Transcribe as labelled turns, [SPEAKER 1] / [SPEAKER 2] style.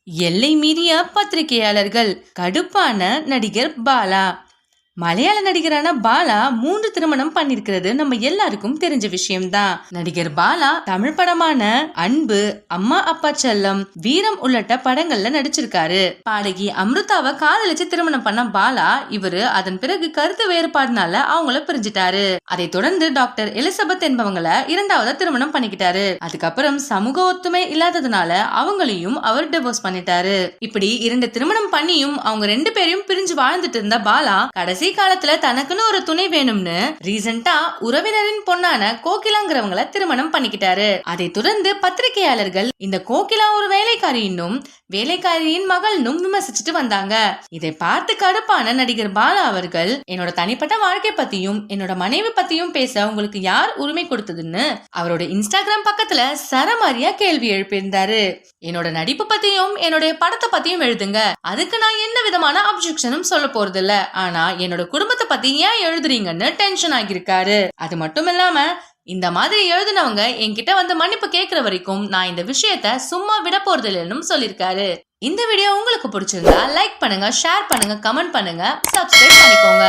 [SPEAKER 1] எல்லை மீறிய பத்திரிகையாளர்கள், கடுப்பான நடிகர் பாலா. மலையாள நடிகரான பாலா 3 திருமணம் பண்ணிருக்கிறது நம்ம எல்லாருக்கும் தெரிஞ்ச விஷயம்தான். நடிகர் பாலா தமிழ் படமான அன்பு, அம்மா அப்பா செல்லம், வீரம் உள்ளிட்ட படங்கள்ல நடிச்சிருக்காரு. பாடகி அம்ருதாவை காதலிச்சு திருமணம் பண்ண பாலா இவரு அதன் பிறகு கருத்து வேறுபாடுனால அவங்கள பிரிஞ்சிட்டாரு. அதை தொடர்ந்து டாக்டர் எலிசபெத் என்பவங்கள 2வது திருமணம் பண்ணிக்கிட்டாரு. அதுக்கப்புறம் சமூக ஒத்துமை இல்லாததுனால அவங்களையும் அவர் டிவோர்ஸ் பண்ணிட்டாரு. இப்படி 2 திருமணம் பண்ணியும் அவங்க 2 பேரையும் பிரிஞ்சு வாழ்ந்துட்டு இருந்த பாலா கடைசி காலத்துல தனக்குன்னு ஒரு துணை வேணும்னு ரீசெண்டா உறவினரின் பொண்ணான கோகிலாங்கிறவங்கள திருமணம் பண்ணிக்கிட்டாரு. அதை தொடர்ந்து பத்திரிகையாளர்கள் இந்த கோகிலா ஒரு வேலைக்காரியினும் வேலைக்காரியின் மகள்னும் விமர்சிச்சுட்டு வந்தாங்க. இதை பார்த்து கடுப்பான நடிகர் பாலா அவர்கள், என்னோட தனிப்பட்ட வாழ்க்கை பத்தியும் என்னோட மனைவி பத்தியும் பேச உங்களுக்கு யார் உரிமை கொடுத்ததுன்னு அவரோட இன்ஸ்டாகிராம் பக்கத்துல சரமாரியா கேள்வி எழுப்பியிருந்தாரு. என்னோட நடிப்பு பத்தியும் என்னோட படத்தை பத்தியும் எழுதுங்க, அதுக்கு நான் எந்த விதமான அப்ஜெக்ஷனும் சொல்ல போறது இல்ல, ஆனா என்னோட குடும்பத்தை பத்தி ஏன் எழுதுறீங்கன்னு டென்ஷன் ஆகியிருக்காரு. அது மட்டும் இல்லாம இந்த மாதிரி எழுதினவங்க என்கிட்ட வந்து மன்னிப்பு கேட்கிற வரைக்கும் நான் இந்த விஷயத்த சும்மா விட போறது இல்லைன்னு சொல்லியிருக்காரு. இந்த வீடியோ உங்களுக்கு பிடிச்சிருந்தா லைக் பண்ணுங்க, ஷேர் பண்ணுங்க, கமெண்ட் பண்ணுங்க, சப்ஸ்கிரைப் பண்ணிக்கோங்க.